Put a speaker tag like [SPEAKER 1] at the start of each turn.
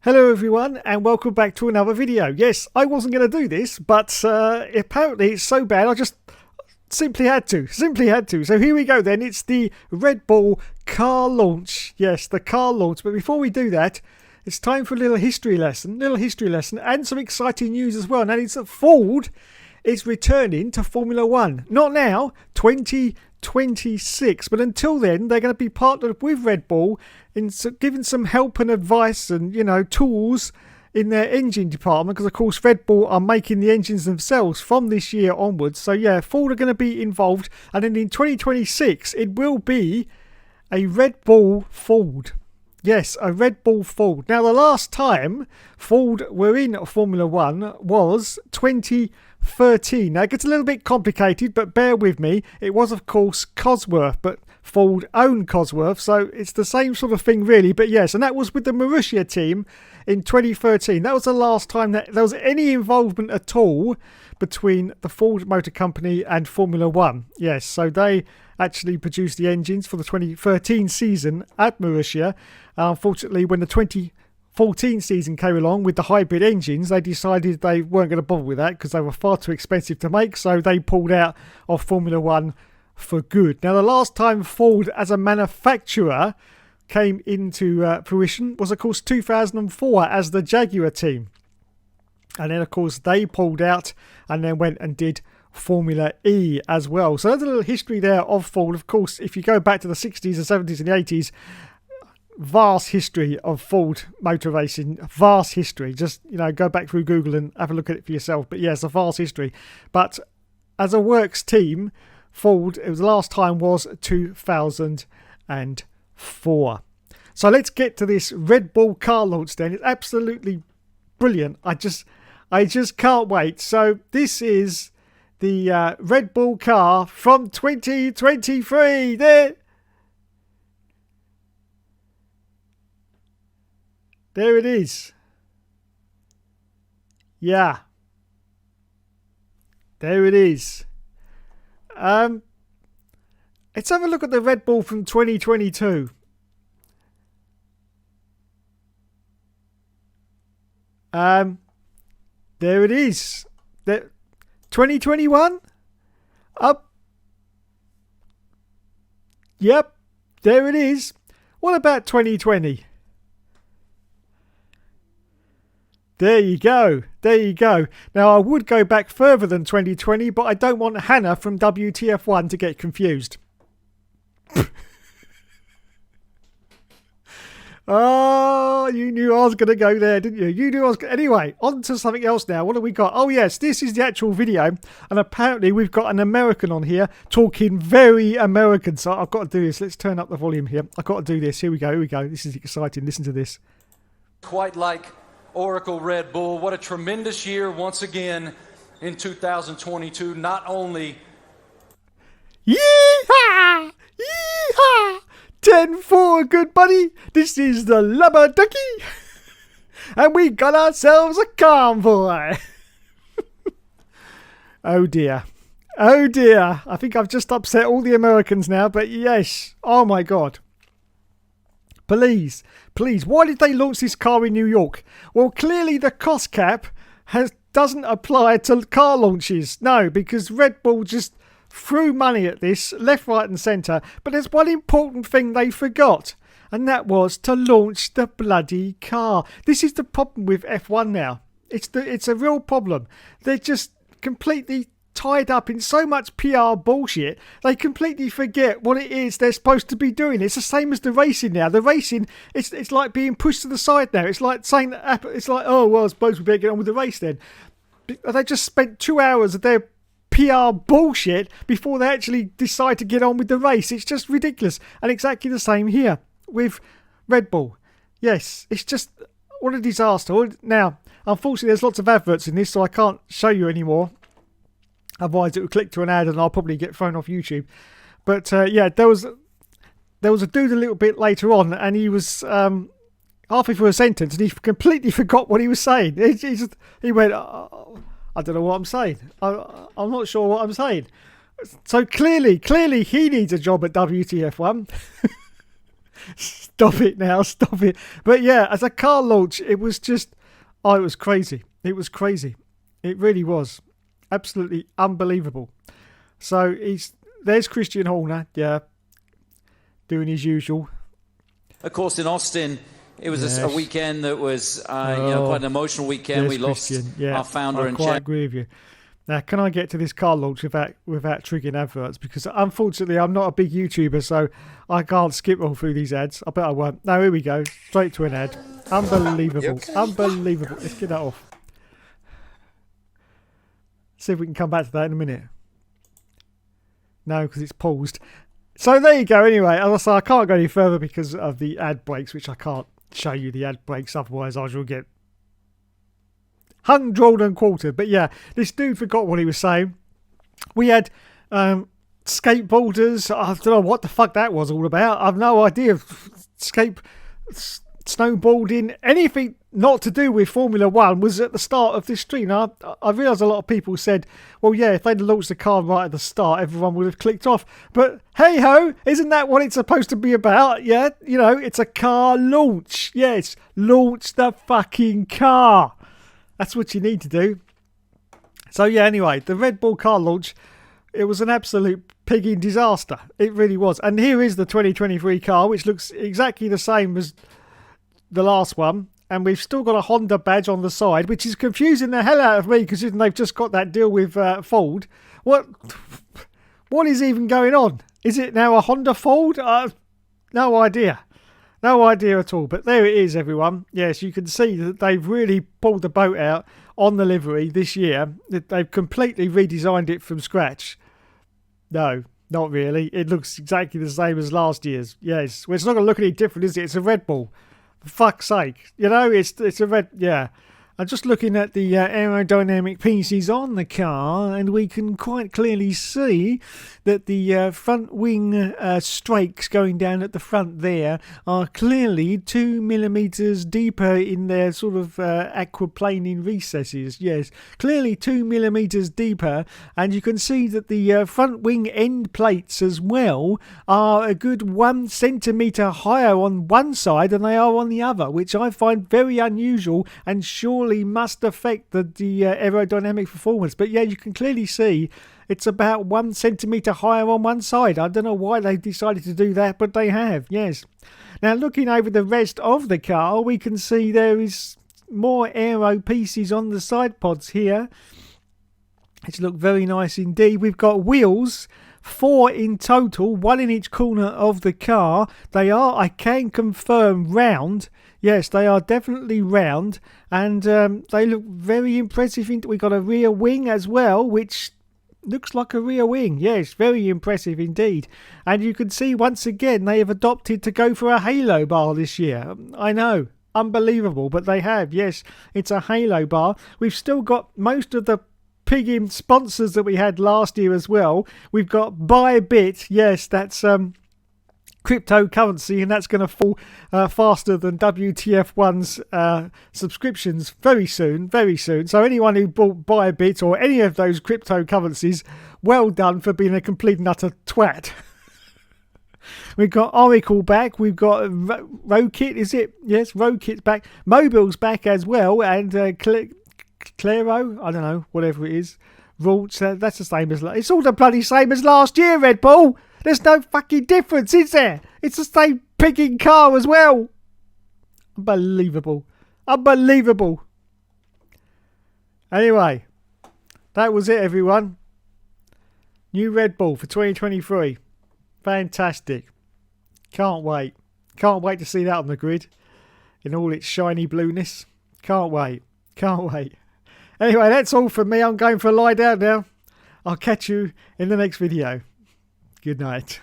[SPEAKER 1] Hello everyone and welcome back to another video. Yes, I wasn't going to do this, but apparently it's so bad I just simply had to. So here we go then. It's the Red Bull car launch. Yes, the car launch. But before we do that, it's time for a little history lesson and some exciting news as well. And that is that Ford is returning to Formula One. Not now, 2026, but until then they're going to be partnered with Red Bull in giving some help and advice and tools in their engine department, because of course Red Bull are making the engines themselves from this year onwards. So yeah, Ford are going to be involved, and then in 2026 it will be a Red Bull Ford. Yes, a Red Bull Ford. Now the last time Ford were in Formula One was 2013. Now it gets a little bit complicated, but bear with me. It was of course Cosworth, but Ford owned Cosworth, so it's the same sort of thing really. But yes, and that was with the Marussia team in 2013. That was the last time that there was any involvement at all between the Ford Motor Company and Formula One. Yes, so they actually produced the engines for the 2013 season at Marussia. Unfortunately, when the 2014 season came along with the hybrid engines, they decided they weren't going to bother with that because they were far too expensive to make, so they pulled out of Formula One for good. Now, the last time Ford as a manufacturer came into fruition was, of course, 2004 as the Jaguar team. And then, of course, they pulled out and then went and did Formula E as well. So there's a little history there of Ford. Of course, if you go back to the 60s and 70s and the 80s, vast history of Ford motor racing, vast history. Just, go back through Google and have a look at it for yourself. But yes, a vast history. But as a works team, Ford, it was the last time was 2004. So let's get to this Red Bull car launch then. It's absolutely brilliant. I just can't wait. So this is the Red Bull car from 2023. There it is. Yeah. There it is. Let's have a look at the Red Bull from 2022. There it is. 2021? Up. Yep. There it is. What about 2020? There you go. Now, I would go back further than 2020, but I don't want Hannah from WTF1 to get confused. Oh, you knew I was going to go there, didn't you? You knew I was Anyway, on to something else now. What have we got? Oh, yes, this is the actual video. And apparently we've got an American on here talking very American. So I've got to do this. Let's turn up the volume here. I've got to do this. Here we go. This is exciting. Listen to this.
[SPEAKER 2] Quite like Oracle Red Bull. What a tremendous year once again in 2022. Not only...
[SPEAKER 1] Yeehaw! Yeehaw! 10-4, good buddy. This is the Lubber Ducky. And we got ourselves a convoy. Oh dear. I think I've just upset all the Americans now, but yes. Oh my God. Please, why did they launch this car in New York? Well, clearly the cost cap doesn't apply to car launches. No, because Red Bull just threw money at this, left, right and centre. But there's one important thing they forgot, and that was to launch the bloody car. This is the problem with F1 now. It's a real problem. They're just completely tied up in so much PR bullshit, they completely forget what it is they're supposed to be doing. It's the same as the racing now. The racing, it's like being pushed to the side now. It's like saying that it's like, oh, well, I suppose we better get on with the race then. They just spent 2 hours of their PR bullshit before they actually decide to get on with the race. It's just ridiculous. And exactly the same here with Red Bull. Yes, it's just, what a disaster. Now, unfortunately, there's lots of adverts in this, so I can't show you anymore. Otherwise, it would click to an ad and I'll probably get thrown off YouTube. But yeah, there was a dude a little bit later on, and he was halfway through a sentence and he completely forgot what he was saying. He went, oh, I don't know what I'm saying. I'm not sure what I'm saying. So clearly he needs a job at WTF1. Stop it now, stop it. But yeah, as a car launch, it was just, oh, it was crazy. It was crazy. It really was. Absolutely unbelievable. So there's Christian Horner, yeah, doing his usual.
[SPEAKER 3] Of course, in Austin, it was a weekend that was quite an emotional weekend.
[SPEAKER 1] Yes,
[SPEAKER 3] we lost our founder and chairman.
[SPEAKER 1] I quite agree with you. Now, can I get to this car launch without triggering adverts? Because unfortunately, I'm not a big YouTuber, so I can't skip all through these ads. I bet I won't. No, here we go. Straight to an ad. Unbelievable. Unbelievable. Let's get that off. See if we can come back to that in a minute. No, because it's paused. So there you go. Anyway, as I say, I can't go any further because of the ad breaks, which I can't show you the ad breaks. Otherwise, I shall get hung, drawn and quartered. But yeah, this dude forgot what he was saying. We had skateboarders. I don't know what the fuck that was all about. I've no idea. Snowboarding, anything not to do with Formula One was at the start of this stream. I realise a lot of people said, well, yeah, if they'd launched the car right at the start, everyone would have clicked off. But hey ho, isn't that what it's supposed to be about? Yeah, you know, it's a car launch. Yes, launch the fucking car. That's what you need to do. So yeah, anyway, the Red Bull car launch, it was an absolute pigging disaster. It really was. And here is the 2023 car, which looks exactly the same as the last one. And we've still got a Honda badge on the side, which is confusing the hell out of me, because they've just got that deal with Ford. What is even going on? Is it now a Honda Ford? No idea. No idea at all. But there it is, everyone. Yes, you can see that they've really pulled the boat out on the livery this year. They've completely redesigned it from scratch. No, not really. It looks exactly the same as last year's. Yes. Well, it's not going to look any different, is it? It's a Red Bull. For fuck's sake. You know, it's a red... Yeah. I'm just looking at the aerodynamic pieces on the car, and we can quite clearly see that the front wing strakes going down at the front there are clearly 2 millimeters deeper in their sort of aquaplaning recesses. Yes, clearly 2 millimeters deeper, and you can see that the front wing end plates as well are a good 1 centimeter higher on one side than they are on the other, which I find very unusual and surely must affect the aerodynamic performance. But yeah, you can clearly see it's about 1 centimetre higher on one side. I don't know why they decided to do that, but they have, yes. Now, looking over the rest of the car, we can see there is more aero pieces on the side pods here, which look very nice indeed. We've got wheels, 4 in total, 1 in each corner of the car. They are, I can confirm, round. Yes, they are definitely round, and they look very impressive. We've got a rear wing as well, which looks like a rear wing. Yes, very impressive indeed. And you can see once again they have adopted to go for a halo bar this year. I know, unbelievable, but they have. Yes, it's a halo bar. We've still got most of the pigging sponsors that we had last year as well. We've got Bybit. Yes, that's cryptocurrency, and that's going to fall faster than WTF1's subscriptions very soon. So anyone who bought Bybit or any of those cryptocurrencies, well done for being a complete and utter twat. We've got Oracle back. We've got Rokit, is it? Yes, Rokit's back. Mobile's back as well, and Claro, I don't know, whatever it is. Rauch, that's the same as... It's all the bloody same as last year, Red Bull. There's no fucking difference, is there? It's the same pigging car as well. Unbelievable. Unbelievable. Anyway, that was it, everyone. New Red Bull for 2023. Fantastic. Can't wait. Can't wait to see that on the grid in all its shiny blueness. Can't wait. Can't wait. Anyway, that's all from me. I'm going for a lie down now. I'll catch you in the next video. Good night.